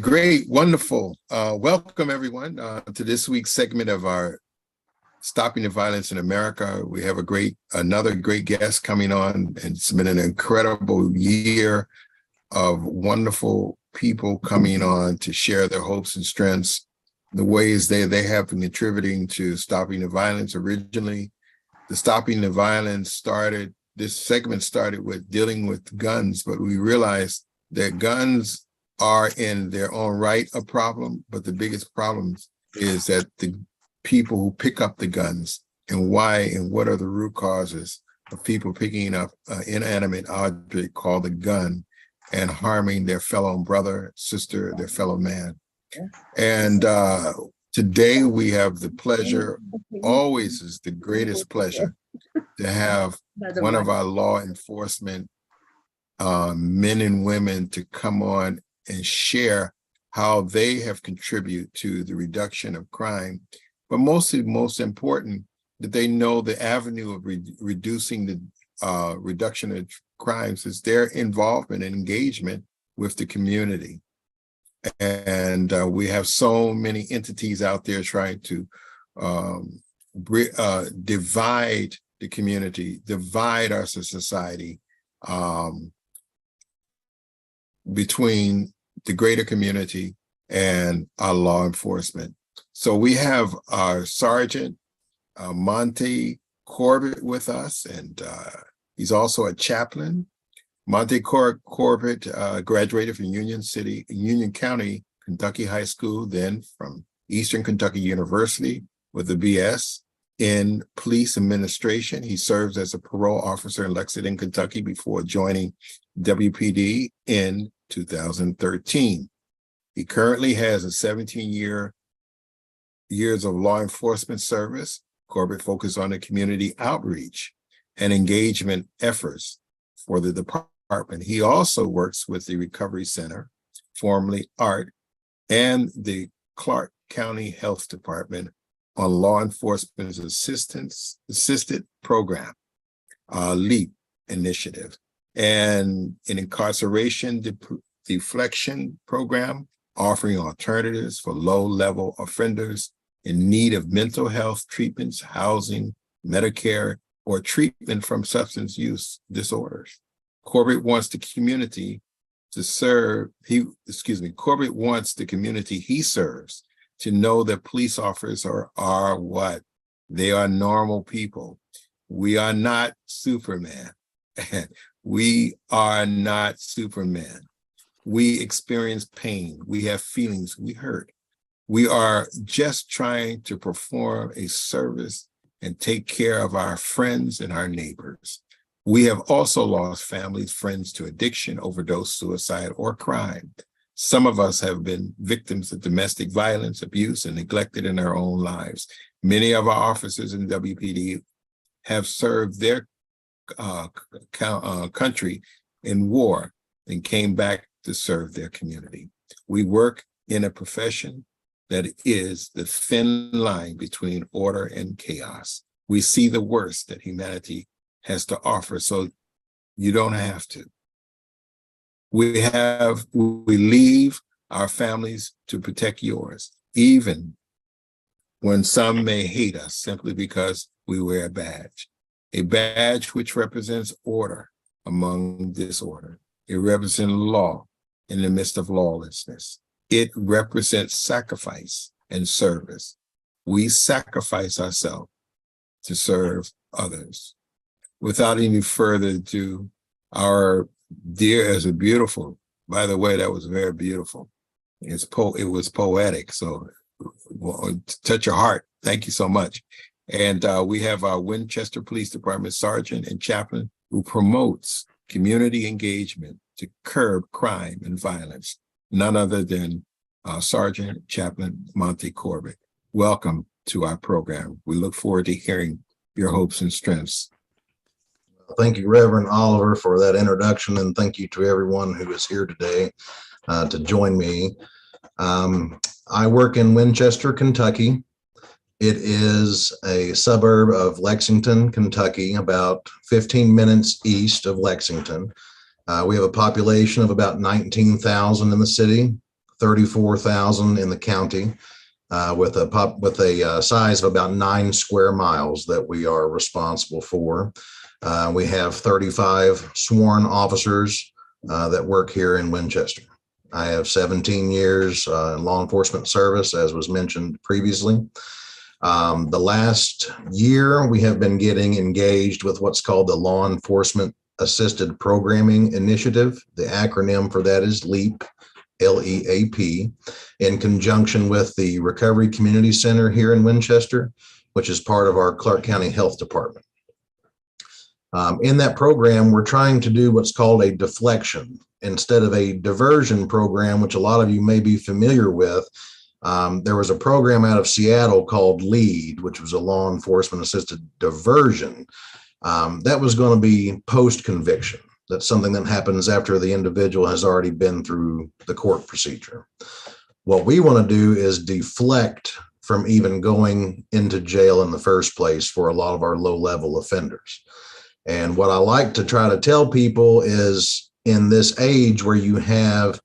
Great, wonderful. Welcome everyone to this week's segment of our Stopping the Violence in America. We have another great guest coming on, and it's been an incredible year of wonderful people coming on to share their hopes and strengths, the ways they have been contributing to stopping the violence. Originally, the Stopping the Violence this segment started with dealing with guns, but we realized that guns are in their own right a problem, but the biggest problem is that the people who pick up the guns and why and what are the root causes of people picking up an inanimate object called a gun and harming their fellow brother, sister, their fellow man. And today we have the pleasure, always is the greatest pleasure, to have one of our law enforcement men and women to come on and share how they have contributed to the reduction of crime, but most important, that they know the avenue of reducing the reduction of crimes is their involvement and engagement with the community. And we have so many entities out there trying to divide the community, divide us as a society between the greater community and our law enforcement. So we have our Sergeant Monte Corbett with us, and he's also a chaplain. Monte Corbett graduated from Union County, Kentucky High School, then from Eastern Kentucky University with a BS in police administration. He serves as a parole officer in Lexington, Kentucky before joining WPD in 2013. He currently has a 17 years of law enforcement service. Corbett focused on the community outreach and engagement efforts for the department. He also works with the Recovery Center, formerly ART, and the Clark County Health Department on law enforcement's assisted program, LEAP initiative, and an incarceration deflection program offering alternatives for low-level offenders in need of mental health treatments, housing, Medicare, or treatment from substance use disorders. Corbett wants the community Corbett wants the community he serves to know that police officers are what? They are normal people. We are not Superman. We are not Superman. We experience pain. We have feelings. We hurt. We are just trying to perform a service and take care of our friends and our neighbors. We have also lost families, friends to addiction, overdose, suicide, or crime. Some of us have been victims of domestic violence, abuse, and neglected in our own lives. Many of our officers in WPD have served their country in war and came back to serve their community. We work in a profession that is the thin line between order and chaos. We see the worst that humanity has to offer, so you don't have to. We leave our families to protect yours, even when some may hate us simply because we wear a badge which represents order among disorder. It represents law in the midst of lawlessness. It represents sacrifice and service. We sacrifice ourselves to serve others. Without any further ado, our dear, as a beautiful, by the way, that was very beautiful. It was poetic, so touch your heart. Thank you so much. And we have our Winchester Police Department Sergeant and Chaplain who promotes community engagement to curb crime and violence, none other than Sergeant Chaplain Monte Corbett. Welcome to our program. We look forward to hearing your hopes and strengths. Thank you, Reverend Oliver, for that introduction, and thank you to everyone who is here today to join me. I work in Winchester, Kentucky. It is a suburb of Lexington, Kentucky, about 15 minutes east of Lexington. We have a population of about 19,000 in the city, 34,000 in the county, with a size of about 9 square miles that we are responsible for. We have 35 sworn officers that work here in Winchester. I have 17 years in law enforcement service, as was mentioned previously. The last year, we have been getting engaged with what's called the Law Enforcement Assisted Programming Initiative. The acronym for that is LEAP, LEAP, in conjunction with the Recovery Community Center here in Winchester, which is part of our Clark County Health Department. In that program, we're trying to do what's called a deflection instead of a diversion program, which a lot of you may be familiar with. There was a program out of Seattle called LEAD, which was a law enforcement assisted diversion. That was going to be post-conviction. That's something that happens after the individual has already been through the court procedure. What we want to do is deflect from even going into jail in the first place for a lot of our low-level offenders. And what I like to try to tell people is, in this age where you have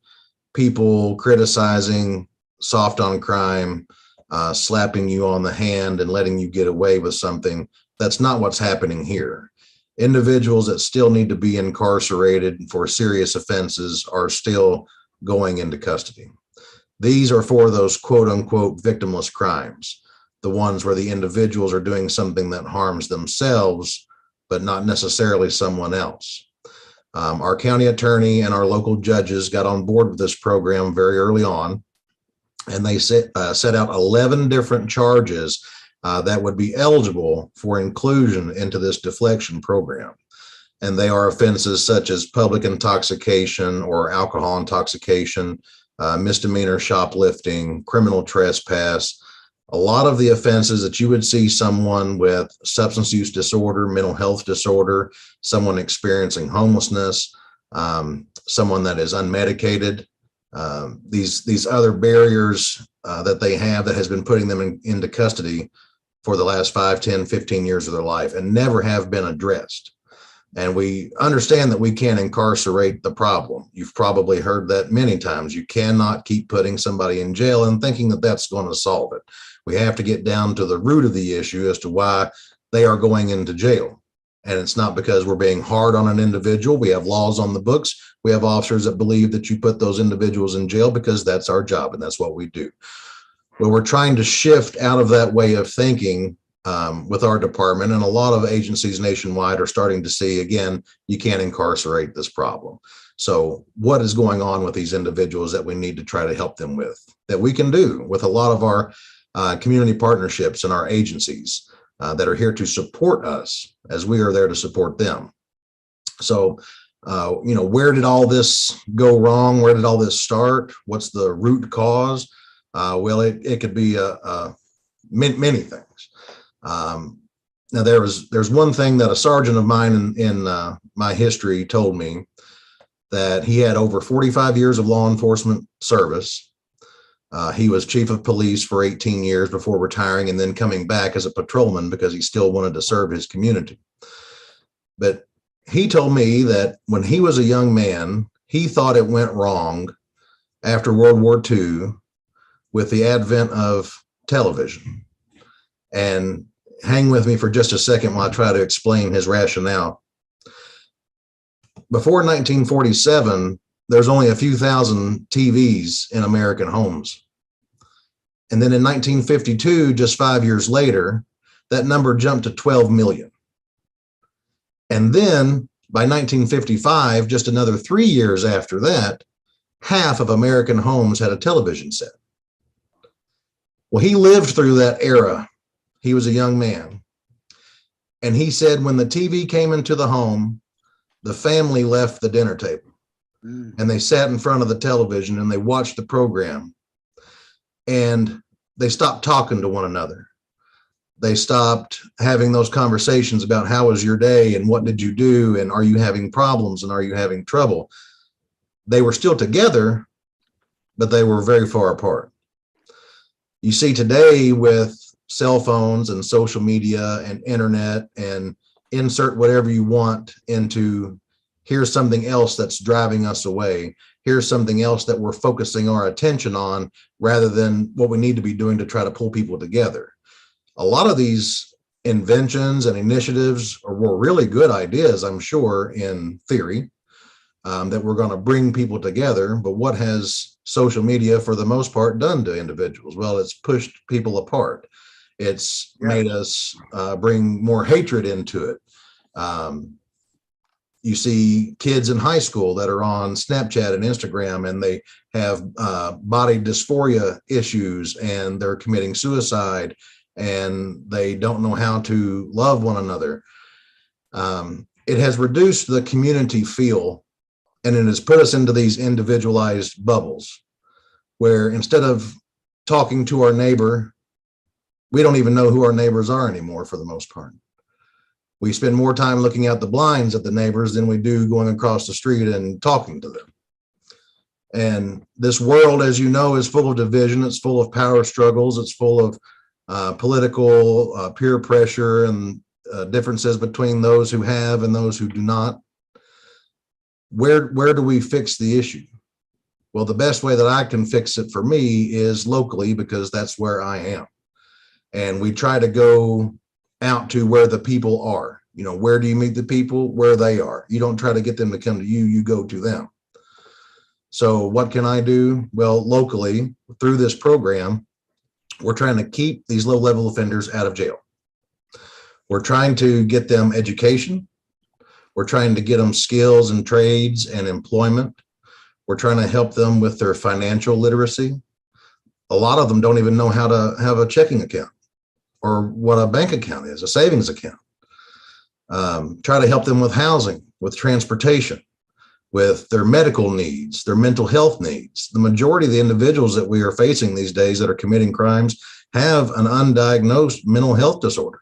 people criticizing soft on crime, slapping you on the hand and letting you get away with something, that's not what's happening here. Individuals that still need to be incarcerated for serious offenses are still going into custody. These are for those quote unquote victimless crimes, the ones where the individuals are doing something that harms themselves, but not necessarily someone else. Our county attorney and our local judges got on board with this program very early on, and they set out 11 different charges that would be eligible for inclusion into this deflection program. And they are offenses such as public intoxication or alcohol intoxication, misdemeanor shoplifting, criminal trespass, a lot of the offenses that you would see someone with substance use disorder, mental health disorder, someone experiencing homelessness, someone that is unmedicated, these other barriers that they have that has been putting them into custody for the last 5, 10, 15 years of their life and never have been addressed. And we understand that we can't incarcerate the problem. You've probably heard that many times. You cannot keep putting somebody in jail and thinking that that's going to solve it. We have to get down to the root of the issue as to why they are going into jail. And it's not because we're being hard on an individual. We have laws on the books. We have officers that believe that you put those individuals in jail because that's our job and that's what we do. Well, we're trying to shift out of that way of thinking with our department, and a lot of agencies nationwide are starting to see, again, you can't incarcerate this problem. So what is going on with these individuals that we need to try to help them with, that we can do with a lot of our community partnerships and our agencies that are here to support us as we are there to support them. So, where did all this go wrong? Where did all this start? What's the root cause? Well, it could be many things. Now there's one thing that a sergeant of mine in my history told me, that he had over 45 years of law enforcement service. He was chief of police for 18 years before retiring and then coming back as a patrolman because he still wanted to serve his community. But he told me that when he was a young man, he thought it went wrong after World War II with the advent of television. And hang with me for just a second while I try to explain his rationale. Before 1947, there's only a few thousand TVs in American homes. And then in 1952, just 5 years later, that number jumped to 12 million. And then by 1955, just another 3 years after that, half of American homes had a television set. Well, he lived through that era. He was a young man. And he said when the TV came into the home, the family left the dinner table and they sat in front of the television and they watched the program and they stopped talking to one another. They stopped having those conversations about how was your day and what did you do and are you having problems and are you having trouble? They were still together, but they were very far apart. You see today with cell phones and social media and internet and insert whatever you want into here's something else that's driving us away. here's something else that we're focusing our attention on rather than what we need to be doing to try to pull people together. A lot of these inventions and initiatives were really good ideas, I'm sure, in theory, that we're going to bring people together. But what has social media, for the most part, done to individuals? Well, it's pushed people apart. It's made us bring more hatred into it. You see kids in high school that are on Snapchat and Instagram, and they have body dysphoria issues, and they're committing suicide, and they don't know how to love one another. It has reduced the community feel, and it has put us into these individualized bubbles where instead of talking to our neighbor, we don't even know who our neighbors are anymore for the most part. We spend more time looking out the blinds at the neighbors than we do going across the street and talking to them. And this world, as you know, is full of division. It's full of power struggles. It's full of political peer pressure and differences between those who have and those who do not. Where do we fix the issue? Well, the best way that I can fix it for me is locally, because that's where I am. And we try to go out to where the people are. You know, where do you meet the people? Where they are. You don't try to get them to come to you, you go to them. So what can I do? Well, locally, through this program, we're trying to keep these low-level offenders out of jail. We're trying to get them education. We're trying to get them skills and trades and employment. We're trying to help them with their financial literacy. A lot of them don't even know how to have a checking account or what a bank account is, a savings account. Try to help them with housing, with transportation, with their medical needs, their mental health needs. The majority of the individuals that we are facing these days that are committing crimes have an undiagnosed mental health disorder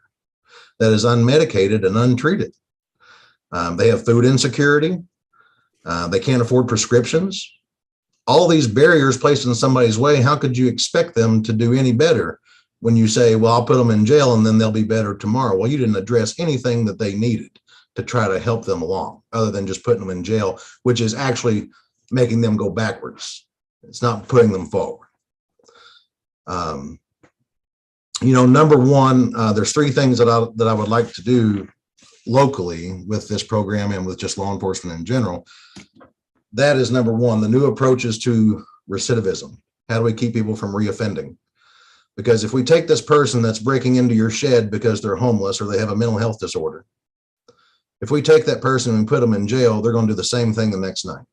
that is unmedicated and untreated. They have food insecurity. They can't afford prescriptions. All these barriers placed in somebody's way, how could you expect them to do any better when you say, well, I'll put them in jail and then they'll be better tomorrow? Well, you didn't address anything that they needed to try to help them along other than just putting them in jail, which is actually making them go backwards. It's not putting them forward. You know, number one, there's three things that I would like to do locally with this program and with just law enforcement in general. That is number one, the new approaches to recidivism. How do we keep people from reoffending? Because if we take this person that's breaking into your shed because they're homeless or they have a mental health disorder, if we take that person and put them in jail, they're going to do the same thing the next night.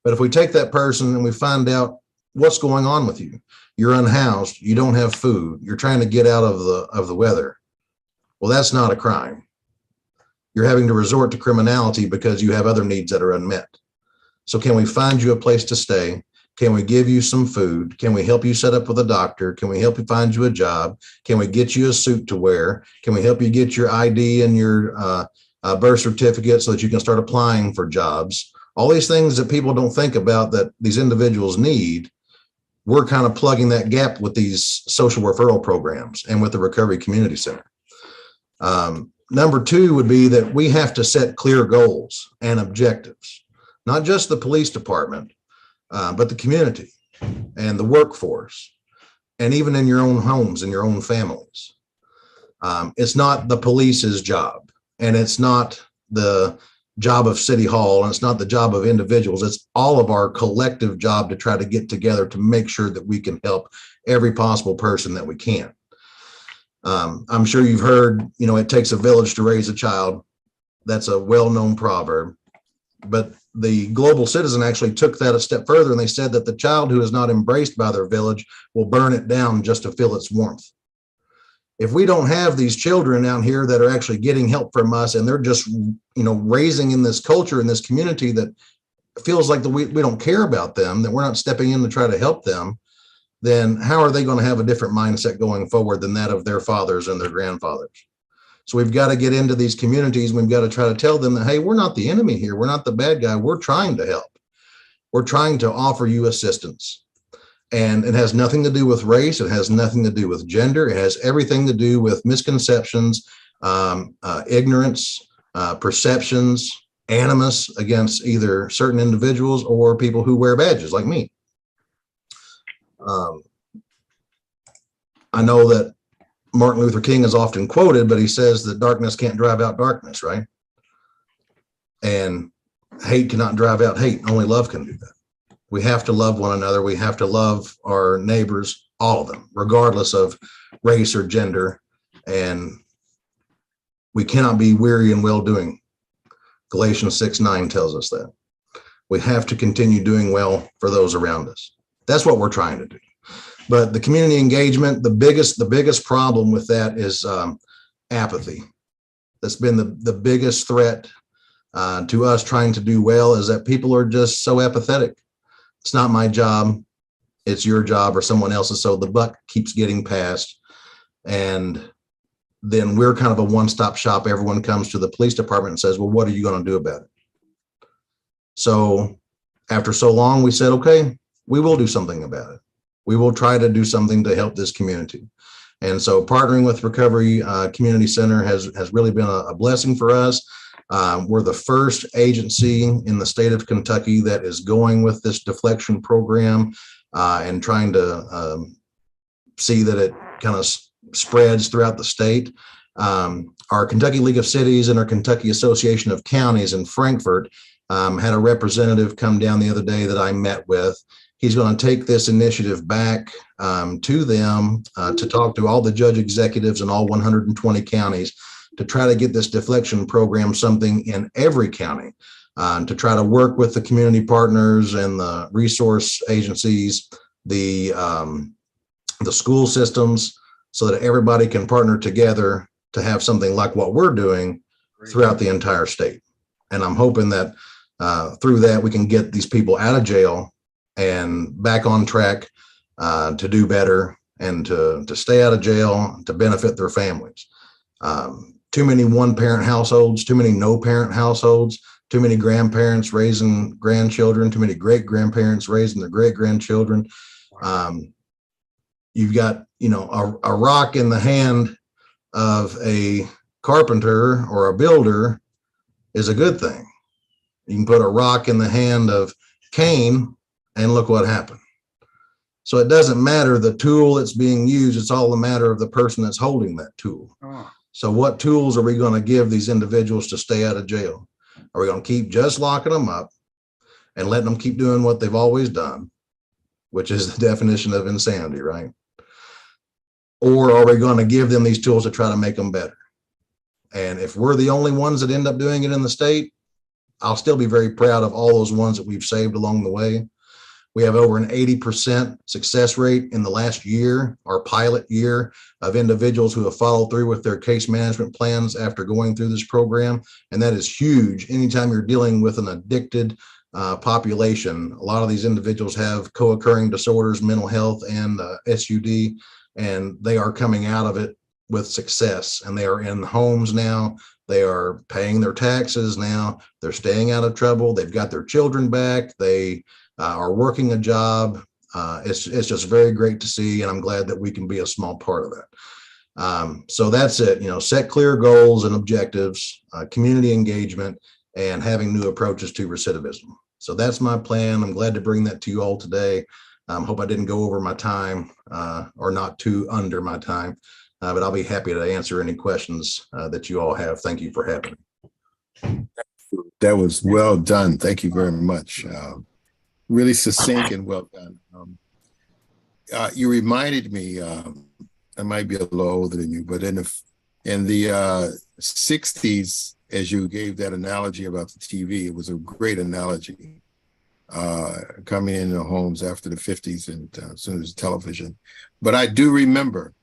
But if we take that person and we find out what's going on with you, you're unhoused, you don't have food, you're trying to get out of the weather, well, that's not a crime. You're having to resort to criminality because you have other needs that are unmet. So can we find you a place to stay? Can we give you some food? Can we help you set up with a doctor? Can we help you find you a job? Can we get you a suit to wear? Can we help you get your ID and your birth certificate so that you can start applying for jobs? All these things that people don't think about that these individuals need, we're kind of plugging that gap with these social referral programs and with the Recovery Community Center. Number two would be that we have to set clear goals and objectives, not just the police department, but the community and the workforce, and even in your own homes and your own families. It's not the police's job, and it's not the job of City Hall, and it's not the job of individuals. It's all of our collective job to try to get together to make sure that we can help every possible person that we can. I'm sure you've heard, you know, it takes a village to raise a child. That's a well-known proverb. But the Global Citizen actually took that a step further, and they said that the child who is not embraced by their village will burn it down just to feel its warmth. If we don't have these children out here that are actually getting help from us, and they're just, you know, raising in this culture, in this community that feels like we don't care about them, that we're not stepping in to try to help them, then how are they going to have a different mindset going forward than that of their fathers and their grandfathers? So we've got to get into these communities. We've got to try to tell them that, hey, we're not the enemy here. We're not the bad guy. We're trying to help. We're trying to offer you assistance. And it has nothing to do with race. It has nothing to do with gender. It has everything to do with misconceptions, ignorance, perceptions, animus against either certain individuals or people who wear badges like me. I know that Martin Luther King is often quoted, but he says that darkness can't drive out darkness, right? And hate cannot drive out hate. Only love can do that. We have to love one another. We have to love our neighbors, all of them, regardless of race or gender. And we cannot be weary in well-doing. Galatians 6:9 tells us that. We have to continue doing well for those around us. That's what we're trying to do. But the community engagement, the biggest problem with that is apathy. That's been the biggest threat to us trying to do well, is that people are just so apathetic. It's not my job, it's your job or someone else's. So the buck keeps getting passed. And then we're kind of a one-stop shop. Everyone comes to the police department and says, well, what are you going to do about it? So after so long, we said, okay, we will do something about it. We will try to do something to help this community. And so partnering with Recovery Community Center has really been a blessing for us. We're the first agency in the state of Kentucky that is going with this deflection program and trying to see that it kind of spreads throughout the state. Our Kentucky League of Cities and our Kentucky Association of Counties in Frankfort had a representative come down the other day that I met with. He's going to take this initiative back to them to talk to all the judge executives in all 120 counties to try to get this deflection program something in every county, to try to work with the community partners and the resource agencies, the school systems, so that everybody can partner together to have something like what we're doing throughout the entire state. And I'm hoping that through that, we can get these people out of jail and back on track to do better and to stay out of jail, to benefit their families. Too many one-parent households, too many no-parent households, too many grandparents raising grandchildren, too many great-grandparents raising their great-grandchildren. You've got, a rock in the hand of a carpenter or a builder is a good thing. You can put a rock in the hand of Cain and look what happened. So it doesn't matter the tool that's being used. It's all a matter of the person that's holding that tool. Oh. So what tools are we going to give these individuals to stay out of jail? Are we going to keep just locking them up and letting them keep doing what they've always done, which is the definition of insanity, right? Or are we going to give them these tools to try to make them better? And if we're the only ones that end up doing it in the state, I'll still be very proud of all those ones that we've saved along the way. We have over an 80% success rate in the last year, our pilot year, of individuals who have followed through with their case management plans after going through this program. And that is huge. Anytime you're dealing with an addicted population, a lot of these individuals have co-occurring disorders, mental health, and SUD, and they are coming out of it with success. And they are in homes now. They are paying their taxes now. They're staying out of trouble. They've got their children back. They are working a job. It's just very great to see, and I'm glad that we can be a small part of that. So that's it. Set clear goals and objectives, community engagement, and having new approaches to recidivism. So that's my plan. I'm glad to bring that to you all today. Hope I didn't go over my time or not too under my time, but I'll be happy to answer any questions that you all have. Thank you for having me. That was well done. Thank you very much. Really succinct and well done. You reminded me, I might be a little older than you, but in the 60s, as you gave that analogy about the TV, it was a great analogy, coming into homes after the 50s and as soon as television. But I remember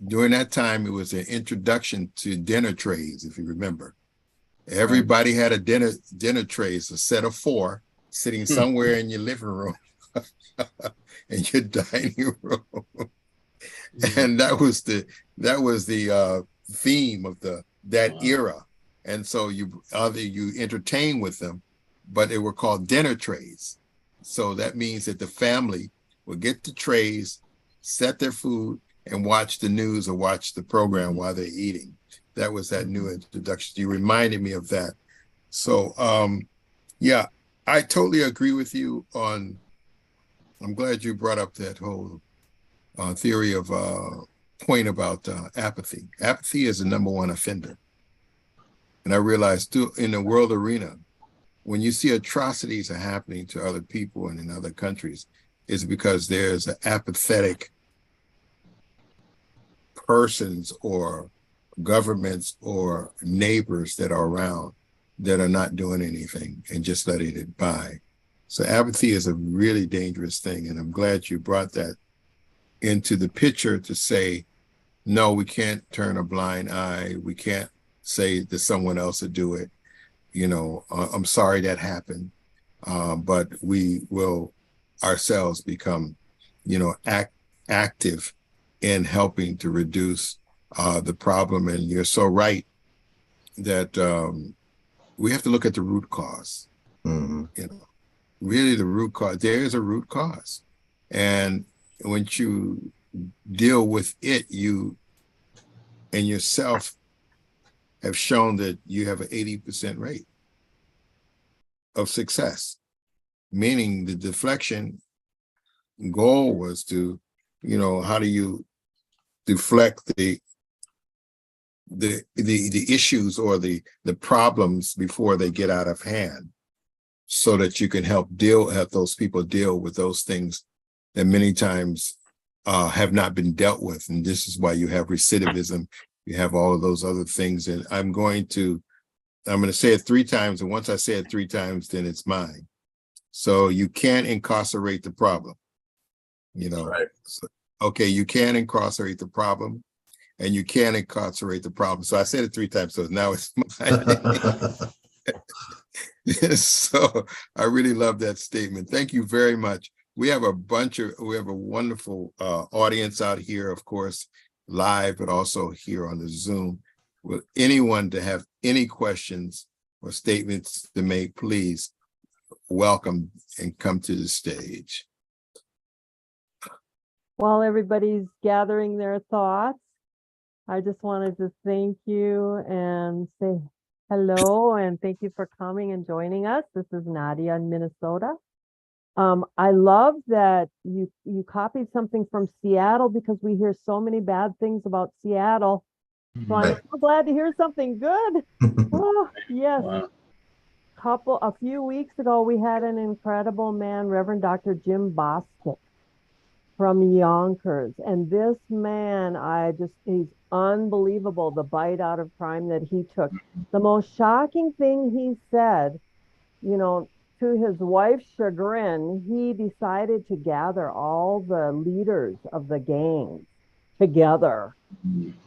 during that time, it was an introduction to dinner trays, if you remember. Everybody had a dinner trays, a set of 4, sitting somewhere in your living room, in your dining room, and that was the theme of that era. And so you entertain with them, but they were called dinner trays. So that means that the family would get the trays, set their food, and watch the news or watch the program while they're eating. that was that new introduction. You reminded me of that. So, yeah, I totally agree with you on, I'm glad you brought up that whole theory of point about apathy. Apathy is the number one offender. And I realized too, in the world arena, when you see atrocities are happening to other people and in other countries, it's because there's an apathetic persons or governments or neighbors that are around that are not doing anything and just letting it by. So apathy is a really dangerous thing. And I'm glad you brought that into the picture to say, no, we can't turn a blind eye. We can't say that someone else will do it. I'm sorry that happened. But we will ourselves become, active in helping to reduce the problem. And you're so right that we have to look at the root cause. Really the root cause. There is a root cause. And when you deal with it, you and yourself have shown that you have an 80% rate of success, meaning the deflection goal was to, how do you deflect the issues or the problems before they get out of hand, so that you can help those people deal with those things that many times have not been dealt with. And this is why you have recidivism, you have all of those other things. And I'm going to say it 3 times, and once I say it 3 times, then it's mine. So you can't incarcerate the problem, Right. So, okay, you can incarcerate the problem, and you can incarcerate the problem. So I said it 3 times, so now it's mine. So I really love that statement. Thank you very much. We have a wonderful audience out here, of course, live, but also here on the Zoom. With anyone to have any questions or statements to make, please welcome and come to the stage. While everybody's gathering their thoughts, I just wanted to thank you and say hello and thank you for coming and joining us. This is Nadia in Minnesota. I love that you copied something from Seattle, because we hear so many bad things about Seattle. So I'm so glad to hear something good. Oh, yes. Wow. A few weeks ago, we had an incredible man, Reverend Dr. Jim Bostic from Yonkers. And this man, he's unbelievable, the bite out of crime that he took. The most shocking thing he said, to his wife's chagrin, he decided to gather all the leaders of the gangs together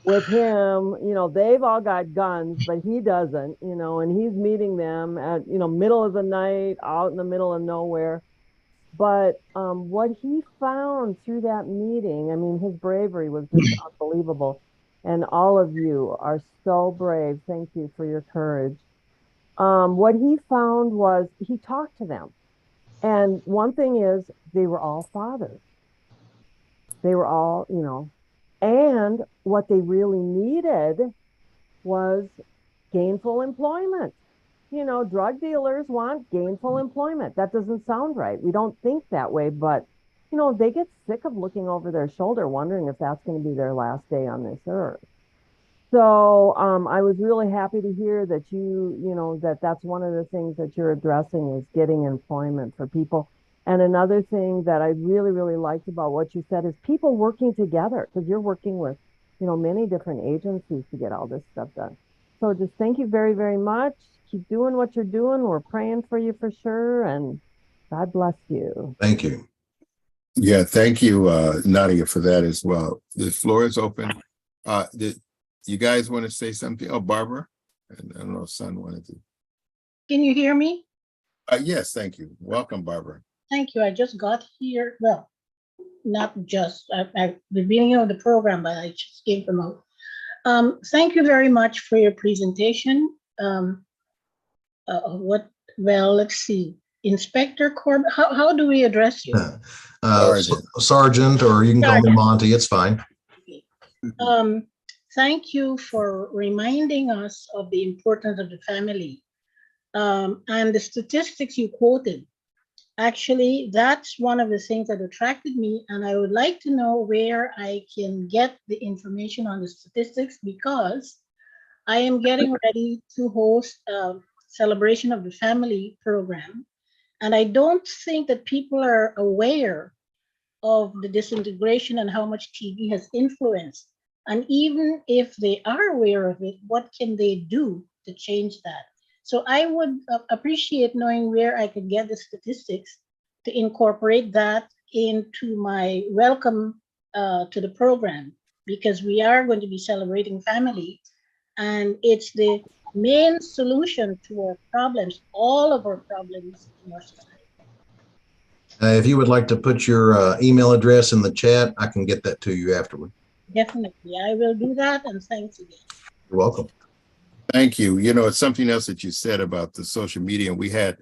with him. They've all got guns, but he doesn't, and he's meeting them at, middle of the night, out in the middle of nowhere. But what he found through that meeting, I mean, his bravery was just unbelievable. And all of you are so brave. Thank you for your courage. What he found was he talked to them. And one thing is, they were all fathers. They were all, and what they really needed was gainful employment. Drug dealers want gainful employment. That doesn't sound right. We don't think that way, but, they get sick of looking over their shoulder, wondering if that's going to be their last day on this earth. So I was really happy to hear that that's one of the things that you're addressing, is getting employment for people. And another thing that I really, really liked about what you said is people working together, because you're working with, many different agencies to get all this stuff done. So just thank you very, very much. Keep doing what you're doing. We're praying for you for sure. And God bless you. Thank you. Yeah, thank you, Nadia, for that as well. The floor is open. You guys want to say something? Oh, Barbara? And I don't know if Son wanted to. Can you hear me? Yes, thank you. Welcome, Barbara. Thank you. I just got here. Well, not just at the beginning of the program, but I just came from out. Thank you very much for your presentation. Let's see. Inspector Corbett, how do we address you? Sergeant, or you can call me Monty. It's fine. thank you for reminding us of the importance of the family. And the statistics you quoted, actually, that's one of the things that attracted me. And I would like to know where I can get the information on the statistics, because I am getting ready to host a celebration of the family program. And I don't think that people are aware of the disintegration and how much TV has influenced. And even if they are aware of it, what can they do to change that? So I would appreciate knowing where I could get the statistics to incorporate that into my welcome to the program, because we are going to be celebrating family, and it's the main solution to our problems, all of our problems in our society. If you would like to put your email address in the chat, I can get that to you afterward. Definitely, I will do that, and thanks again. You're welcome. Thank you. You know, it's something else that you said about the social media. And we had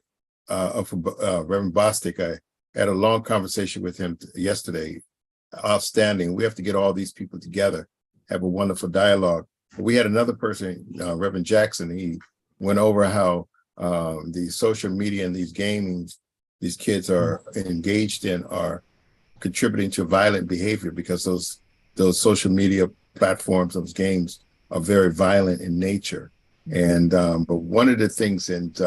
Reverend Bostic. I had a long conversation with him yesterday. Outstanding. We have to get all these people together, have a wonderful dialogue. We had another person, Reverend Jackson. He went over how the social media and these gaming these kids are engaged in are contributing to violent behavior, because those social media platforms, those games are very violent in nature. And but one of the things, and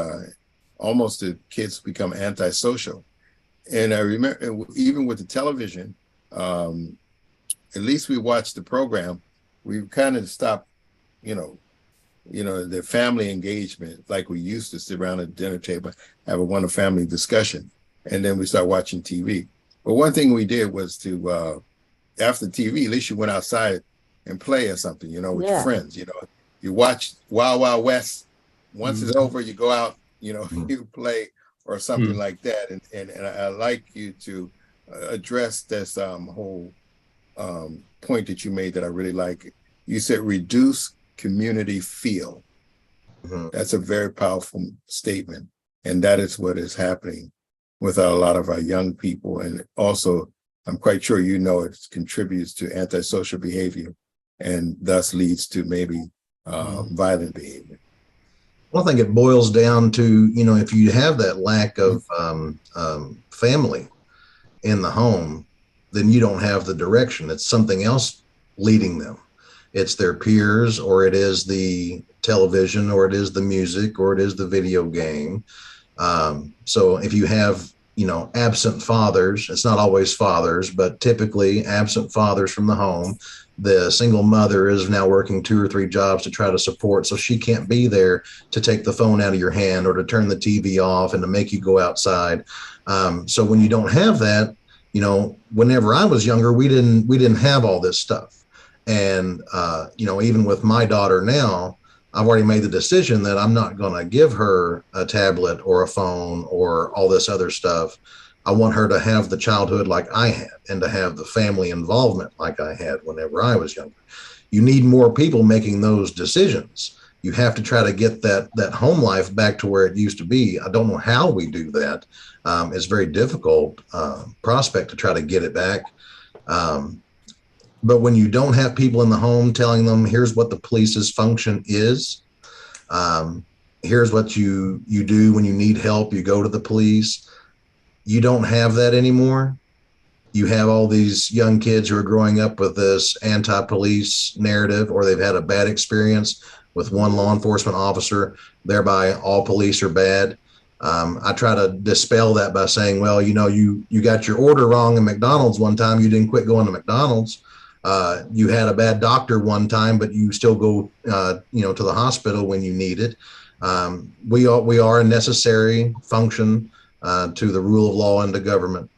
almost the kids become antisocial. And I remember even with the television, at least we watched the program, we kind of stopped, the family engagement, like we used to sit around at the dinner table, have a wonderful family discussion, and then we start watching TV. But one thing we did was to, after TV, at least you went outside and play or something, with your friends. You watch Wild Wild West. Once it's over, you go out, you play or something like that. And I like you to address this whole point that you made that I really like. You said reduce community feel. That's a very powerful statement. And that is what is happening with a lot of our young people. And also, I'm quite sure it contributes to antisocial behavior and thus leads to maybe violent behavior. Well, I think it boils down to, if you have that lack of family in the home, then you don't have the direction. It's something else leading them. It's their peers, or it is the television, or it is the music, or it is the video game. So if you have, absent fathers, it's not always fathers, but typically absent fathers from the home, the single mother is now working 2 or 3 jobs to try to support. So she can't be there to take the phone out of your hand or to turn the TV off and to make you go outside. So when you don't have that, whenever I was younger, we didn't have all this stuff. And, even with my daughter now, I've already made the decision that I'm not going to give her a tablet or a phone or all this other stuff. I want her to have the childhood like I had, and to have the family involvement like I had whenever I was younger. You need more people making those decisions. You have to try to get that home life back to where it used to be. I don't know how we do that. It's very difficult prospect to try to get it back. But when you don't have people in the home telling them, here's what the police's function is, here's what you do when you need help, you go to the police. You don't have that anymore. You have all these young kids who are growing up with this anti-police narrative, or they've had a bad experience with one law enforcement officer, thereby all police are bad. I try to dispel that by saying, well, you got your order wrong in McDonald's one time. You didn't quit going to McDonald's. You had a bad doctor one time, but you still go, to the hospital when you need it. We are a necessary function to the rule of law and to government.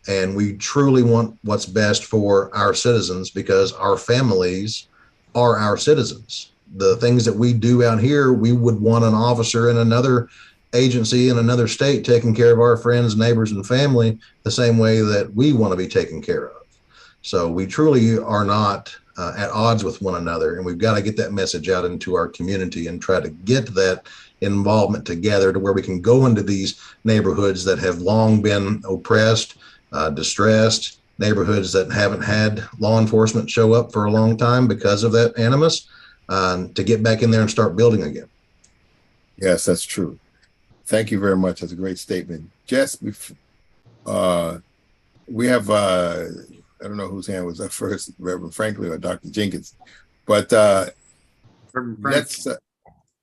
And we truly want what's best for our citizens, because our families are our citizens. The things that we do out here, we would want an officer in another agency in another state taking care of our friends, neighbors, and family the same way that we want to be taken care of. So we truly are not at odds with one another, and we've got to get that message out into our community and try to get that involvement together to where we can go into these neighborhoods that have long been oppressed, distressed, neighborhoods that haven't had law enforcement show up for a long time because of that animus, to get back in there and start building again. Yes, that's true. Thank you very much. That's a great statement. Jess, we have, I don't know whose hand was up first, Reverend Franklin or Dr. Jenkins, but let's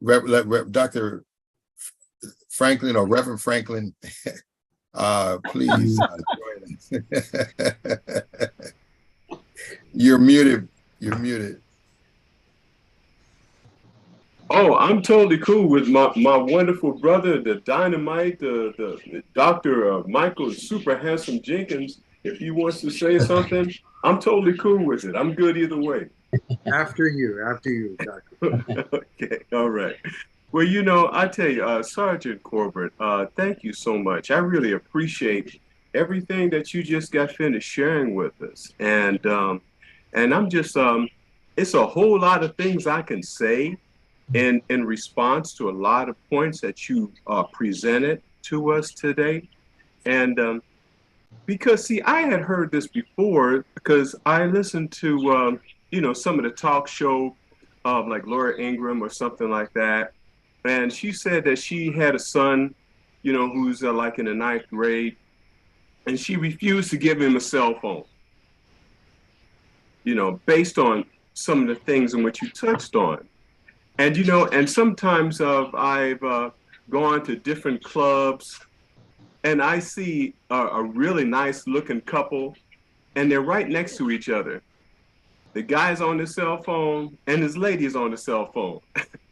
let Dr. Franklin or Reverend Franklin, please join us. You're muted. You're muted. Oh, I'm totally cool with my wonderful brother, the dynamite, the Dr. Michael Super Handsome Jenkins. If he wants to say something, I'm totally cool with it. I'm good either way. After you, Doctor. Okay, all right. Well, you know, I tell you, Sergeant Corbett, thank you so much. I really appreciate everything that you just got finished sharing with us. And I'm just, it's a whole lot of things I can say in response to a lot of points that you presented to us today. And because, see, I had heard this before because I listened to, you know, some of the talk show, like Laura Ingraham or something like that. And she said that she had a son, you know, who's like in the 9th grade, and she refused to give him a cell phone, you know, based on some of the things in which you touched on. And, you know, and sometimes I've gone to different clubs and I see a really nice looking couple and they're right next to each other. The guy's on his cell phone and his lady's on the cell phone.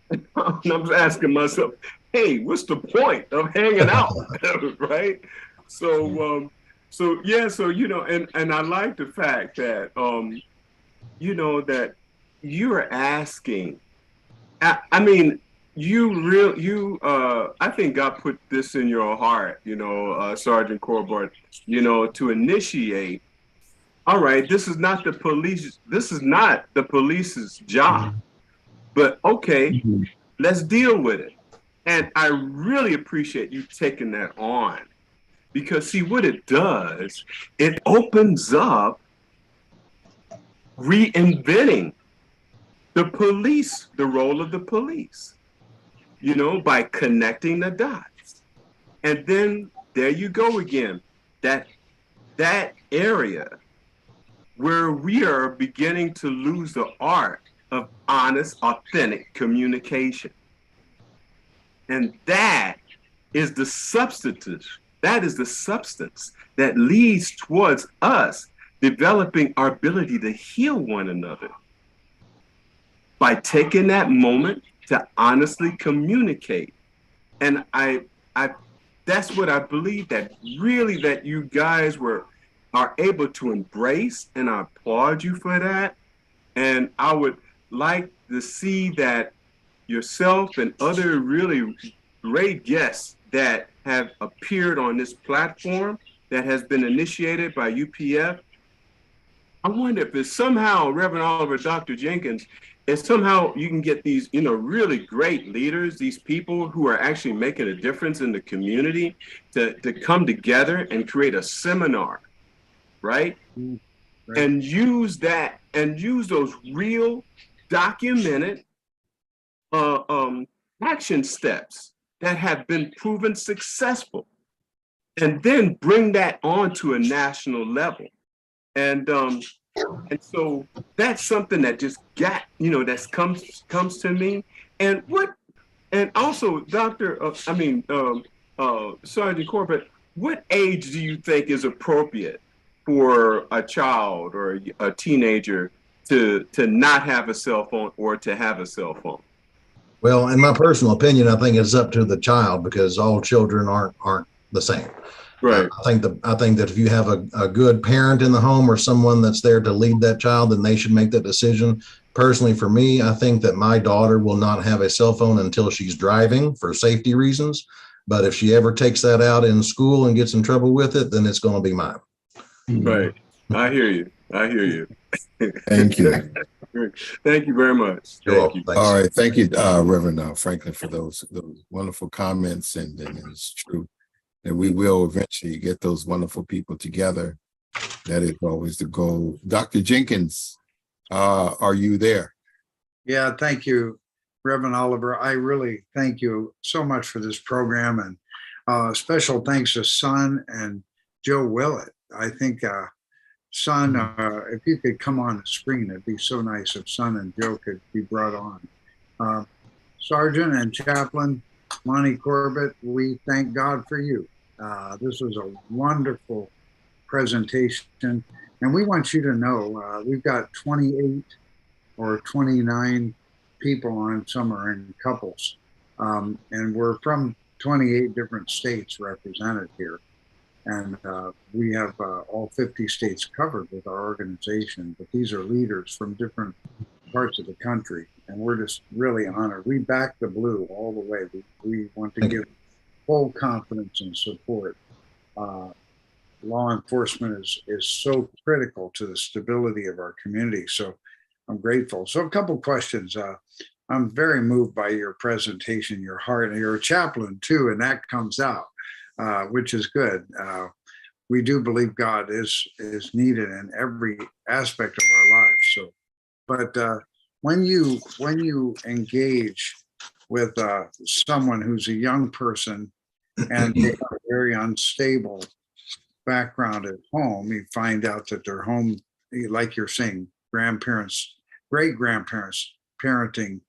And I'm asking myself, hey, what's the point of hanging out, right? So, yeah, so, you know, and I like the fact that, you know, that you're asking, I mean, I think God put this in your heart, you know, Sergeant Corbett, you know, to initiate, all right, this is not the police's job. But okay, let's deal with it. And I really appreciate you taking that on because see what it does, it opens up reinventing the police, the role of the police, you know, by connecting the dots. And then there you go again, that area where we are beginning to lose the art of honest, authentic communication. And that is the substance that leads towards us developing our ability to heal one another by taking that moment to honestly communicate. And I that's what I believe that really that you guys are able to embrace, and I applaud you for that. And I would like to see that yourself and other really great guests that have appeared on this platform that has been initiated by UPF. I wonder if it's somehow, Reverend Oliver, Dr. Jenkins, if somehow you can get these, you know, really great leaders, these people who are actually making a difference in the community to come together and create a seminar, right? Right. And use that and use those real documented action steps that have been proven successful and then bring that on to a national level. And so that's something that just got, you know, that comes to me. And also Sergeant Corbett, what age do you think is appropriate for a child or a teenager to not have a cell phone or to have a cell phone? Well, in my personal opinion, I think it's up to the child because all children aren't the same. Right. I think that if you have a good parent in the home or someone that's there to lead that child, then they should make that decision. Personally, for me, I think that my daughter will not have a cell phone until she's driving for safety reasons. But if she ever takes that out in school and gets in trouble with it, then it's going to be mine. Right. I hear you. Thank you. Thank you very much. Thank you. Thanks. All right. Thank you, Reverend Franklin, for those wonderful comments. And it's true that we will eventually get those wonderful people together That is always the goal. Dr. Jenkins, are you there? Yeah, thank you, Reverend Oliver. I really thank you so much for this program, and special thanks to Son and Joe Willett. I think Son, if you could come on the screen, it'd be so nice if Son and Joe could be brought on. Sergeant and Chaplain Monty Corbett, we thank God for you. This was a wonderful presentation, and we want you to know we've got 28 or 29 people on, some are in couples, and we're from 28 different states represented here, and we have all 50 states covered with our organization, but these are leaders from different parts of the country, and we're just really honored. We back the blue all the way. We want to give full confidence and support. Law enforcement is so critical to the stability of our community, so I'm grateful. So a couple questions. I'm very moved by your presentation, your heart, and you're a chaplain too, and that comes out, which is good. We do believe God is needed in every aspect of our lives. So, but when you engage with someone who's a young person and they have a very unstable background at home, you find out that their home, like you're saying, grandparents, great grandparents parenting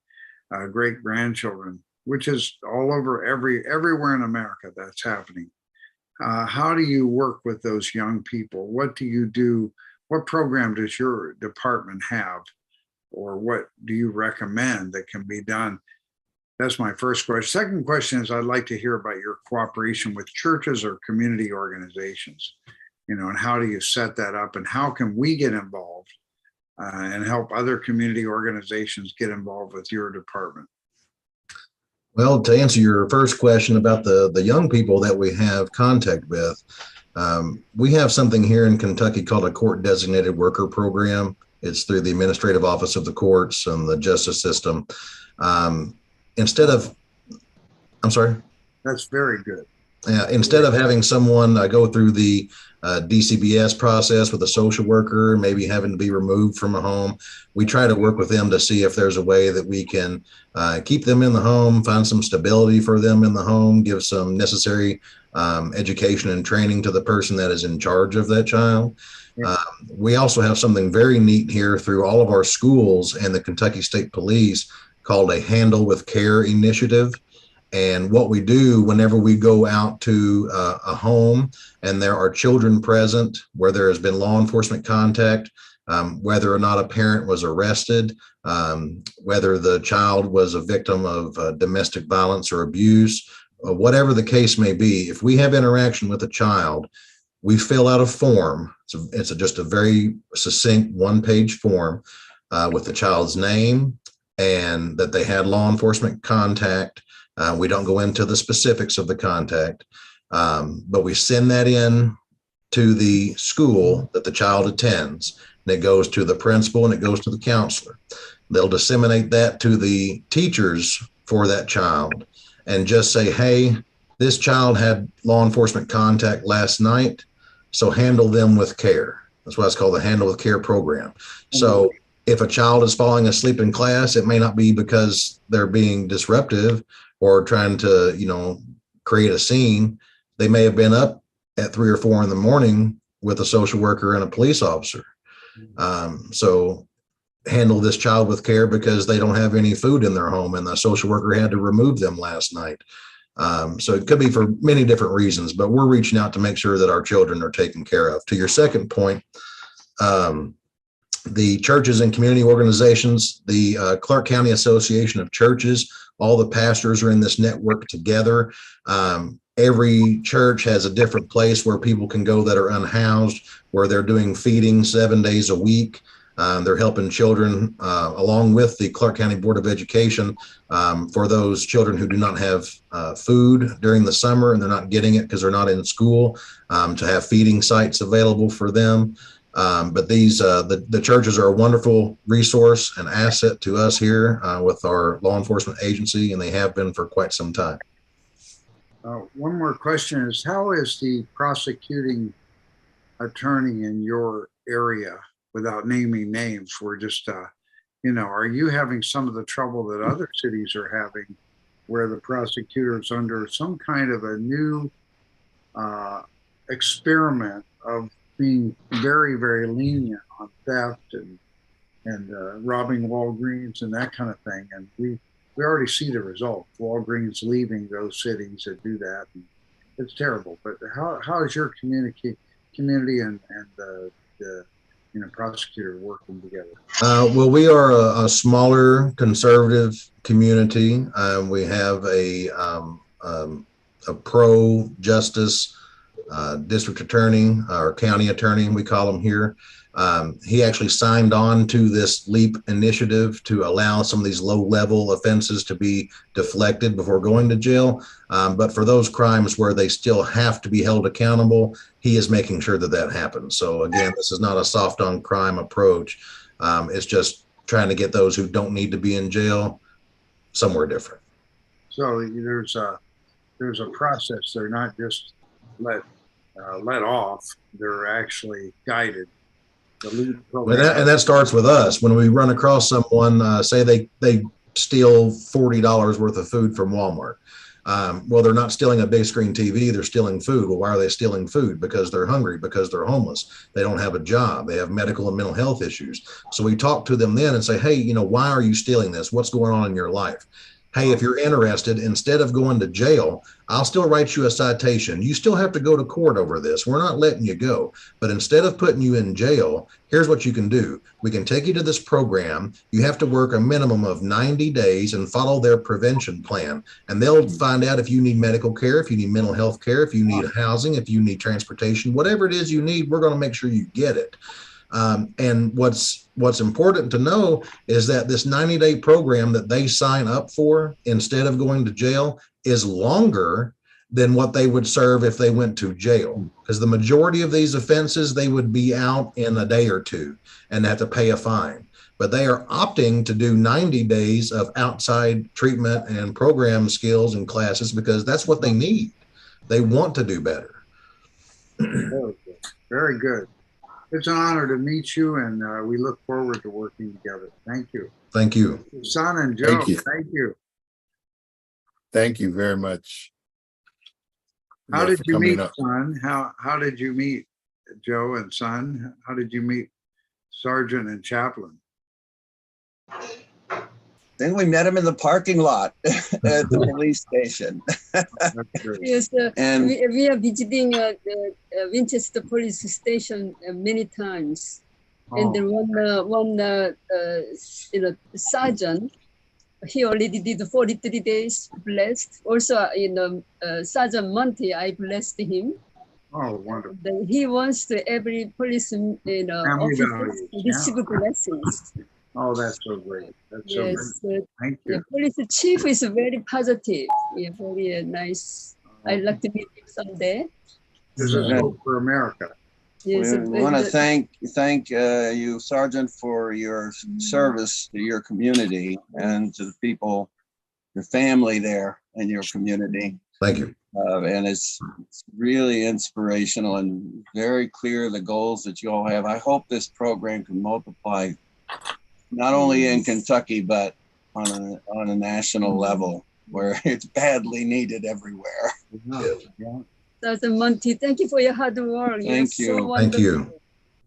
great grandchildren, which is all over everywhere in America that's happening. How do you work with those young people? What do you do? What program does your department have, or what do you recommend that can be done? That's my first question. Second question is, I'd like to hear about your cooperation with churches or community organizations, and how do you set that up, and how can we get involved and help other community organizations get involved with your department? Well, to answer your first question about the young people that we have contact with, we have something here in Kentucky called a court designated worker program. It's through the administrative office of the courts and the justice system. Instead of, I'm sorry? That's very good. Instead of having someone go through the DCBS process with a social worker, maybe having to be removed from a home, we try to work with them to see if there's a way that we can keep them in the home, find some stability for them in the home, give some necessary education and training to the person that is in charge of that child. Yeah. We also have something very neat here through all of our schools and the Kentucky State Police called a Handle with Care initiative. And what we do whenever we go out to a home and there are children present where there has been law enforcement contact, whether or not a parent was arrested, whether the child was a victim of domestic violence or abuse, whatever the case may be, if we have interaction with a child, we fill out a form. It's just a very succinct one-page form with the child's name and that they had law enforcement contact. We don't go into the specifics of the contact, but we send that in to the school that the child attends, and it goes to the principal and it goes to the counselor. They'll disseminate that to the teachers for that child and just say, hey, this child had law enforcement contact last night, so handle them with care. That's why it's called the Handle with Care program. So if a child is falling asleep in class, it may not be because they're being disruptive or trying to, create a scene. They may have been up at 3 or 4 in the morning with a social worker and a police officer. So handle this child with care because they don't have any food in their home and the social worker had to remove them last night. So it could be for many different reasons, but we're reaching out to make sure that our children are taken care of. To your second point, the churches and community organizations, the Clark County Association of Churches, all the pastors are in this network together. Every church has a different place where people can go that are unhoused, where they're doing feeding 7 days a week. They're helping children along with the Clark County Board of Education for those children who do not have food during the summer and they're not getting it because they're not in school, to have feeding sites available for them. But these the churches are a wonderful resource and asset to us here with our law enforcement agency, and they have been for quite some time. One more question is, how is the prosecuting attorney in your area, without naming names, we're just, are you having some of the trouble that other cities are having, where the prosecutor's under some kind of a new experiment of being very, very lenient on theft and robbing Walgreens and that kind of thing? And we already see the results. Walgreens leaving those cities that do that. And it's terrible. But how is your community and the prosecutor working together? Well, we are a smaller conservative community. We have a pro-justice district attorney or county attorney, we call him here. He actually signed on to this LEAP initiative to allow some of these low-level offenses to be deflected before going to jail. But for those crimes where they still have to be held accountable, he is making sure that that happens. So again, this is not a soft on crime approach. It's just trying to get those who don't need to be in jail somewhere different. So there's a process. They're not just let off. They're actually guided. And that starts with us. When we run across someone, say they steal $40 worth of food from Walmart. Well, they're not stealing a big screen TV, they're stealing food. Well, why are they stealing food? Because they're hungry, because they're homeless. They don't have a job. They have medical and mental health issues. So we talk to them then and say, hey, why are you stealing this? What's going on in your life? Hey, if you're interested, instead of going to jail, I'll still write you a citation. You still have to go to court over this. We're not letting you go. But instead of putting you in jail, here's what you can do. We can take you to this program. You have to work a minimum of 90 days and follow their prevention plan. And they'll find out if you need medical care, if you need mental health care, if you need housing, if you need transportation, whatever it is you need, we're going to make sure you get it. And what's important to know is that this 90-day program that they sign up for instead of going to jail is longer than what they would serve if they went to jail. Because the majority of these offenses, they would be out in a day or two and have to pay a fine. But they are opting to do 90 days of outside treatment and program skills and classes because that's what they need. They want to do better. Very good. It's an honor to meet you, and we look forward to working together. Thank you. Thank you. Son and Joe, Thank you. thank you. Thank you very much. How did you coming meet, up. Son? How did you meet Joe and Son? How did you meet Sergeant and Chaplain? Then we met him in the parking lot at the police station. That's great. Yes, And we are visiting the Winchester Police Station many times, and then one sergeant, he already did 43 days blessed. Also, Sergeant Monty, I blessed him. Oh, wonderful. Then he wants to every police officer receive blessings. Oh, that's so great. That's so Yes, great. Thank the you. police chief is very positive. Yeah, very nice. I'd like to meet him someday. This is hope for America. Yes, we want to thank you, Sergeant, for your service to your community and to the people, your family there in your community. Thank you. And it's really inspirational and very clear the goals that you all have. I hope this program can multiply not only in Kentucky, but on a national level where it's badly needed everywhere. Yeah. Sergeant Monty, thank you for your hard work. You're Thank you. so Thank wonderful. you.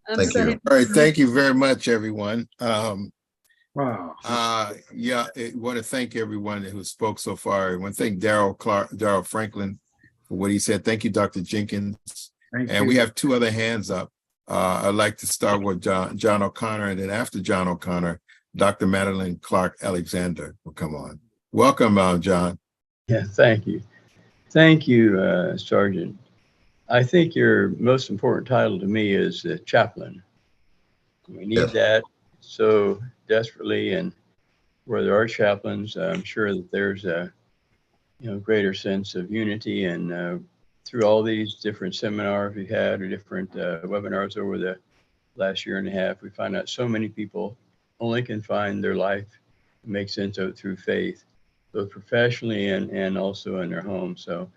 I'm Thank so you. happy All right, to thank meet you very much, everyone. Wow. I want to thank everyone who spoke so far. I want to thank Daryl Franklin for what he said. Thank you, Dr. Jenkins. Thank And you. we have two other hands up. I'd like to start with John O'Connor, and then after John O'Connor, Dr. Madeline Clark Alexander will come on. Welcome, John. Yeah, thank you. Thank you, Sergeant. I think your most important title to me is chaplain. We need that so desperately, and where there are chaplains, I'm sure that there's a greater sense of unity. And through all these different seminars we've had or different webinars over the last year and a half, we find out so many people only can find their life and make sense of it through faith, both professionally and also in their home. So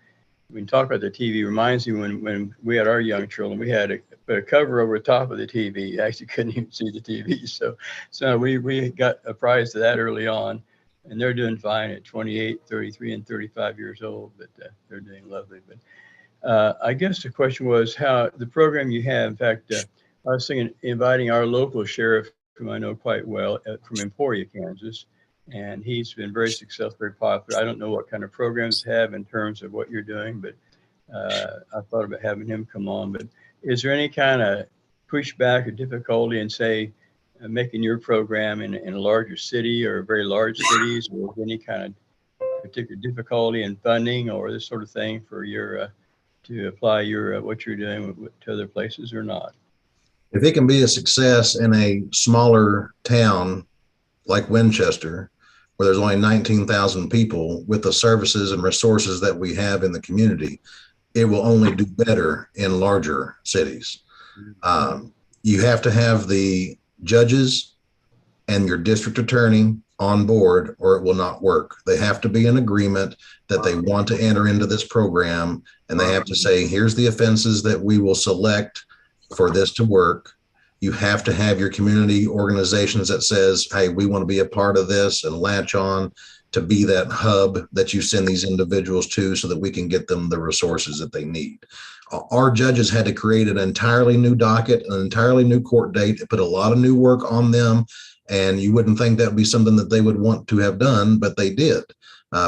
when you talk about the TV, reminds me when we had our young children, we had a cover over the top of the TV. You actually couldn't even see the TV. So we got apprised of that early on, and they're doing fine at 28, 33, and 35 years old, but they're doing lovely. But I guess the question was how the program you have. In fact, I was thinking inviting our local sheriff, whom I know quite well, from Emporia, Kansas. And he's been very successful, very popular. I don't know what kind of programs you have in terms of what you're doing, but I thought about having him come on. But is there any kind of pushback or difficulty in, say, making your program in a larger city or very large cities, or any kind of particular difficulty in funding or this sort of thing for your to apply your what you're doing to other places or not? If it can be a success in a smaller town like Winchester, where there's only 19,000 people, with the services and resources that we have in the community, it will only do better in larger cities. You have to have the judges and your district attorney on board, or it will not work. They have to be in agreement that they want to enter into this program, and they have to say, here's the offenses that we will select for this to work. You have to have your community organizations that says, hey, we want to be a part of this, and latch on to be that hub that you send these individuals to so that we can get them the resources that they need. Our judges had to create an entirely new docket, an entirely new court date. It put a lot of new work on them, and you wouldn't think that would be something that they would want to have done, but they did.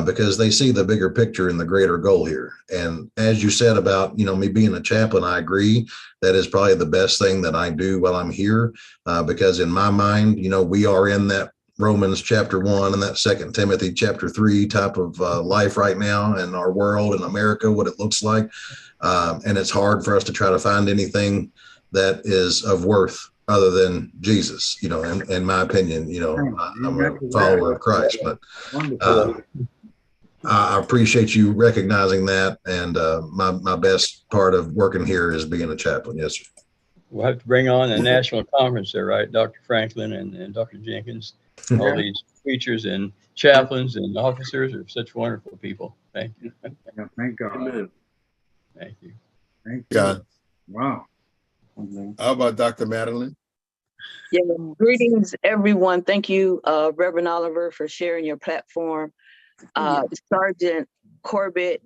Because they see the bigger picture and the greater goal here. And as you said about, me being a chaplain, I agree. That is probably the best thing that I do while I'm here, because in my mind, we are in that Romans chapter 1 and that 2 Timothy chapter 3 type of life right now in our world, in America, what it looks like. And it's hard for us to try to find anything that is of worth other than Jesus, in my opinion. I'm a follower of Christ, but I appreciate you recognizing that. And my best part of working here is being a chaplain. Yes, sir. We'll have to bring on a national conference there, right? Dr. Franklin and Dr. Jenkins, all these preachers and chaplains and officers are such wonderful people. Thank you. Yeah, thank God. Amen. Thank you. Thank you. John, Wow. how about Dr. Madeline? Yeah, greetings, everyone. Thank you, Reverend Oliver, for sharing your platform. Sergeant Corbett,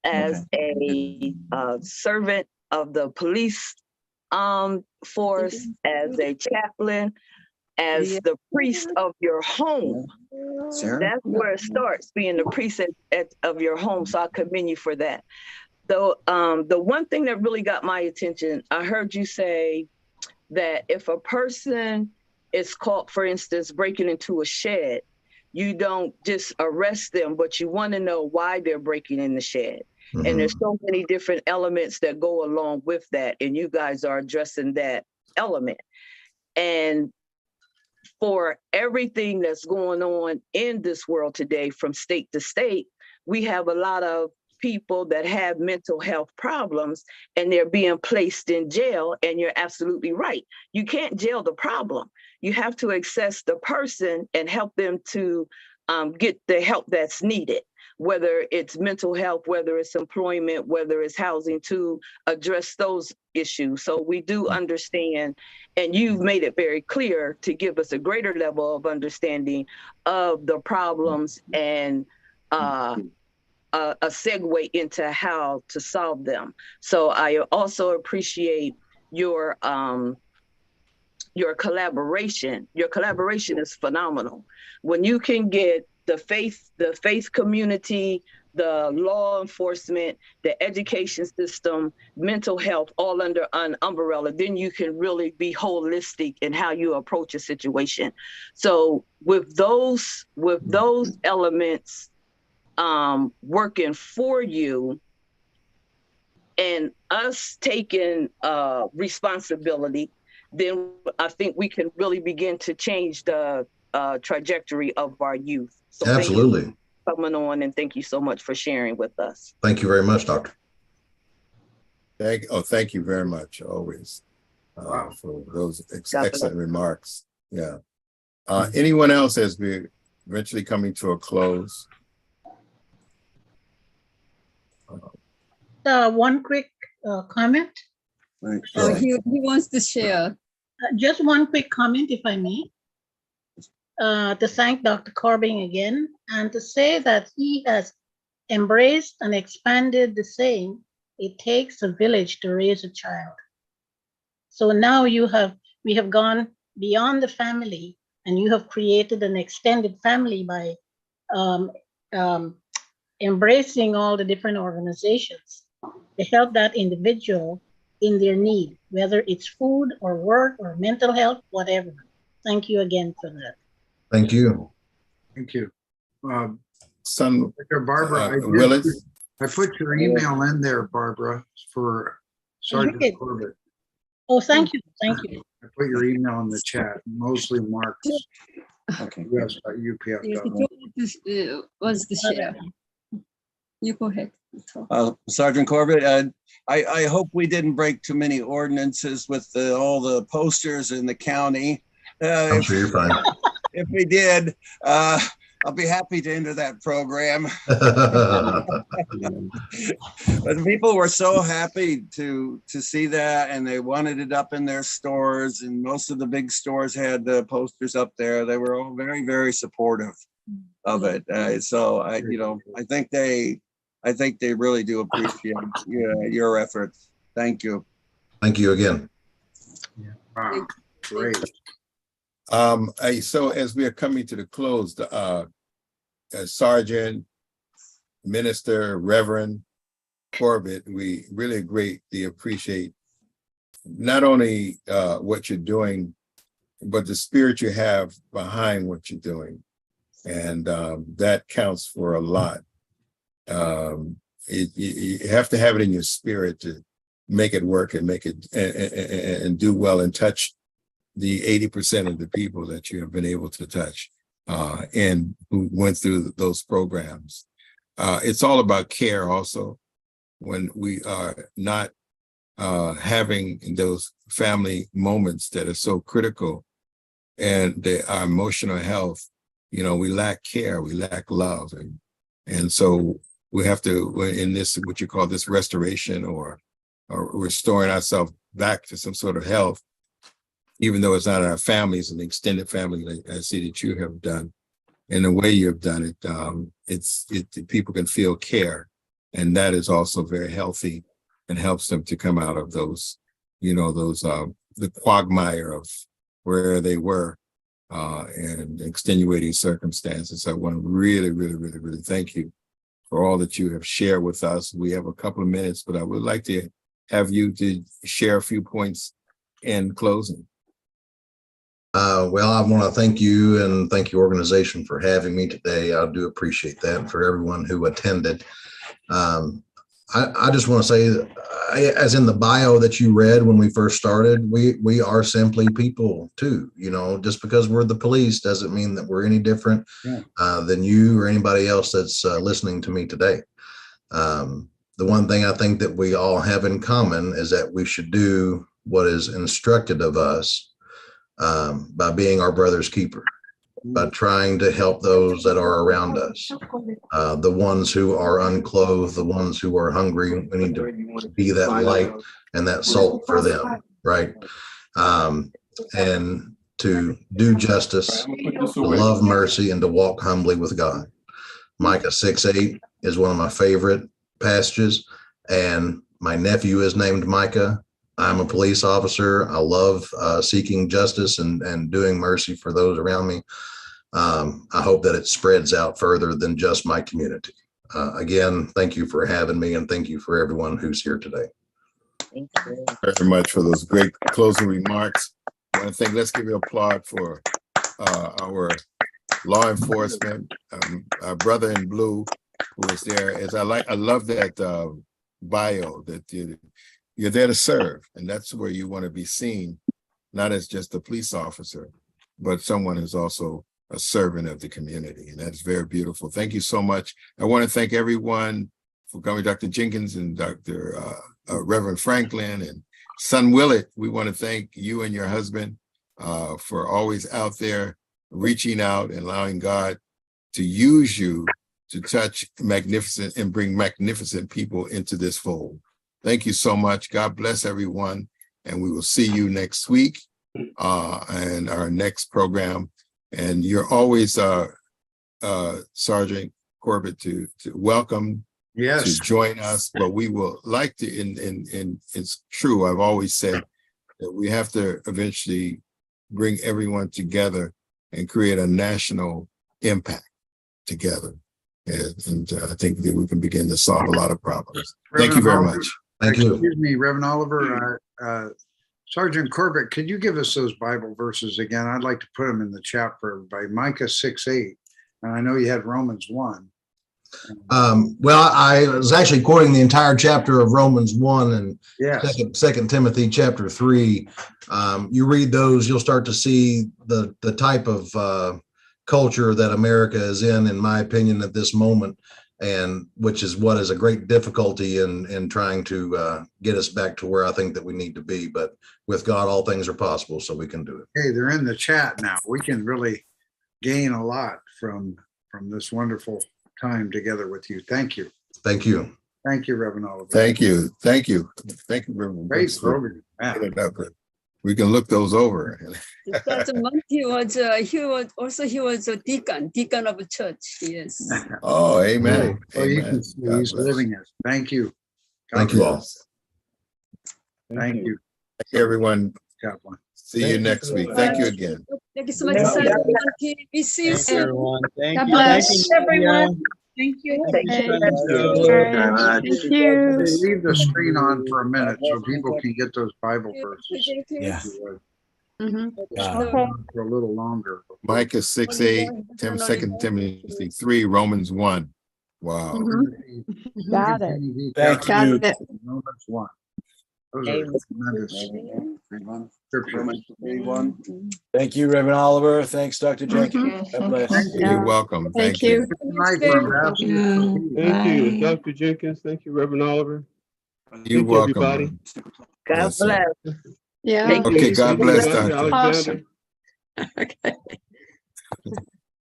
as a servant of the police force, as a chaplain, as the priest of your home. That's where it starts, being the priest of your home. So I commend you for that. Though the one thing that really got my attention, I heard you say that if a person is caught, for instance, breaking into a shed, you don't just arrest them, but you want to know why they're breaking in the shed. Mm-hmm. And there's so many different elements that go along with that. And you guys are addressing that element. And for everything that's going on in this world today, from state to state, we have a lot of people that have mental health problems, and they're being placed in jail. And you're absolutely right. You can't jail the problem. You have to access the person and help them to get the help that's needed, whether it's mental health, whether it's employment, whether it's housing, to address those issues. So we do understand, and you've made it very clear to give us a greater level of understanding of the problems and a segue into how to solve them. So I also appreciate your collaboration. Your collaboration is phenomenal. When you can get the faith community, the law enforcement, the education system, mental health, all under an umbrella, then you can really be holistic in how you approach a situation. So with those elements working for you, and us taking responsibility, then I think we can really begin to change the trajectory of our youth. So absolutely. Thank you for coming on, and thank you so much for sharing with us. Thank you very much, Doctor. Thank you very much, always, for those excellent remarks. Yeah. Anyone else, as we're eventually coming to a close? One quick comment. Right. So he wants to share. Just one quick comment, if I may. To thank Dr. Corbin again and to say that he has embraced and expanded the saying, it takes a village to raise a child. So now we have gone beyond the family and you have created an extended family by embracing all the different organizations to help that individual in their need, whether it's food or work or mental health, whatever. Thank you again for that. Thank you. Thank you. Son Dr. Barbara, Willis. I put your email in there, Barbara, for Sergeant did? Corbett. Oh, thank you. Thank you. I put your email in the chat, Mosley Marks, Okay. US.upf.org. Wants to share. You go ahead. Sergeant Corbett, I hope we didn't break too many ordinances with all the posters in the county. I'm sure you're fine. If we did, I'll be happy to enter that program. But people were so happy to see that, and they wanted it up in their stores, and most of the big stores had the posters up there. They were all very, very supportive of it. So I think they really do appreciate your efforts. Thank you. Thank you again. Wow, great. So as we are coming to the close, Sergeant, Minister, Reverend Corbett, we really greatly appreciate not only what you're doing, but the spirit you have behind what you're doing. And that counts for a lot. You have to have it in your spirit to make it work and make it and do well and touch the 80% of the people that you have been able to touch and who went through those programs. It's all about care also. When we are not having those family moments that are so critical and our emotional health, we lack care, we lack love. And so we have to, in this, what you call this restoration or restoring ourselves back to some sort of health, even though it's not our families and the extended family like I see that you have done, and the way you have done it, people can feel care. And that is also very healthy and helps them to come out of those, the quagmire of where they were and extenuating circumstances. I want to really, really, really, really thank you for all that you have shared with us. We have a couple of minutes, but I would like to have you to share a few points in closing. Well, I want to thank you and thank your organization for having me today. I do appreciate that, and for everyone who attended. I just want to say, as in the bio that you read when we first started, we are simply people too. Just because we're the police doesn't mean that we're any different than you or anybody else that's listening to me today. The one thing I think that we all have in common is that we should do what is instructed of us by being our brother's keeper, by trying to help those that are around us, the ones who are unclothed, the ones who are hungry. We need to be that light and that salt for them, right? And to do justice, to love mercy, and to walk humbly with God. Micah 6:8 is one of my favorite passages, and my nephew is named Micah. I'm a police officer. I love seeking justice and doing mercy for those around me. I hope that it spreads out further than just my community. Again, thank you for having me, and thank you for everyone who's here today. Thank you very much for those great closing remarks. Let's give you an applaud for our law enforcement, our brother in blue who is there. I love that bio that you're there to serve, and that's where you want to be seen, not as just a police officer, but someone who's also a servant of the community, and that's very beautiful. Thank you so much. I want to thank everyone for coming, Dr. Jenkins and Dr. Reverend Franklin and Son Willett. We want to thank you and your husband for always out there reaching out and allowing God to use you to touch magnificent and bring magnificent people into this fold. Thank you so much. God bless everyone. And we will see you next week and our next program. And you're always Sergeant Corbett to welcome Yes. to join us, but we will like to, and it's true, I've always said that we have to eventually bring everyone together and create a national impact together. And I think that we can begin to solve a lot of problems. Thank you very much. Thank you. Excuse me, Reverend Oliver. Sergeant Corbett, could you give us those Bible verses again? I'd like to put them in the chat for everybody. Micah 6:8. And I know you had Romans 1. Well, I was actually quoting the entire chapter of Romans 1 and Yes. Second Timothy chapter 3. You read those, you'll start to see the type of culture that America is in my opinion, at this moment, and which is what is a great difficulty in trying to get us back to where I think that we need to be. But with God, all things are possible, so we can do it. Hey, they're in the chat now. We can really gain a lot from this wonderful time together with you. Thank you. Thank you. Thank you, Reverend Oliver. Thank you. Thank you. Thank you, Reverend. Great Brooks, for program. Yeah. putting it up. We can look those over. Sergeant Monty was he was a deacon of a church. Yes. Oh, amen. Oh, you Amen. can see God he's bless. living it. Thank you. Thank you all. Yes. Thank you, Thank you, everyone. Chaplain. See you next week. Thank you again. Thank you so much, Sergeant Monty. We see you Thank you, soon. everyone. Thank God you. bless Thank you, everyone. Thank you. Thank you. Hey, leave the screen on for a minute so people can get those Bible verses. Yeah. For a little longer. Micah 6:8, 2 Timothy 3, Romans 1. Wow. Got it. Thank you. Romans 1. Those are tremendous scriptures. Thank you, Reverend Oliver. Thanks, Dr. Jenkins. God bless. You're welcome. Thank you. Good night from Ambassador Sophia. Thank you, Dr. Jenkins. Thank you, Reverend Oliver. You're Thank you, everybody. welcome. God Yes, sir. bless. Yeah. Thank you. Okay, God bless, Dr. Doctor. Alexander. Okay.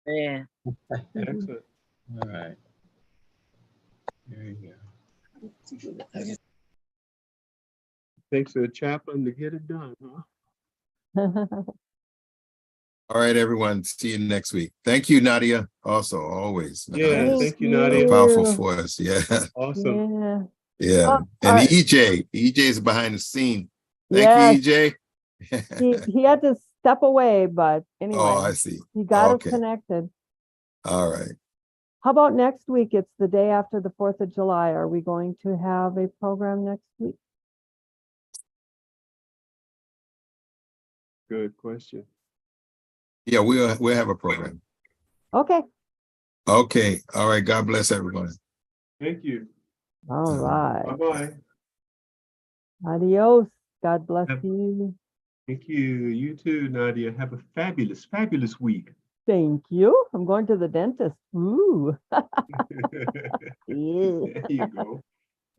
Yeah. Excellent. All right. There you go. Thanks to the chaplain to get it done, huh? All right, everyone. See you next week. Thank you, Nadia. Also, always. Yeah, Nadia's thank you, a Nadia. powerful force. Yeah. Awesome. Yeah. Yeah. Oh, And all right. EJ is behind the scene. Yes. Thank you, EJ. He had to step away, but anyway, Oh, I see. he got Okay. us connected. All right. How about next week? It's the day after the 4th of July. Are we going to have a program next week? Good question. Yeah, we'll have a program. Okay. Okay. All right. God bless everyone. Thank you. All right. Bye-bye. Adios. God bless Have- you. Thank you. You too, Nadia. Have a fabulous, fabulous week. Thank you. I'm going to the dentist. Ooh. Yeah. There you go.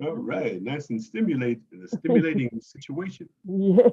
All right. Nice and stimulating situation. Yeah.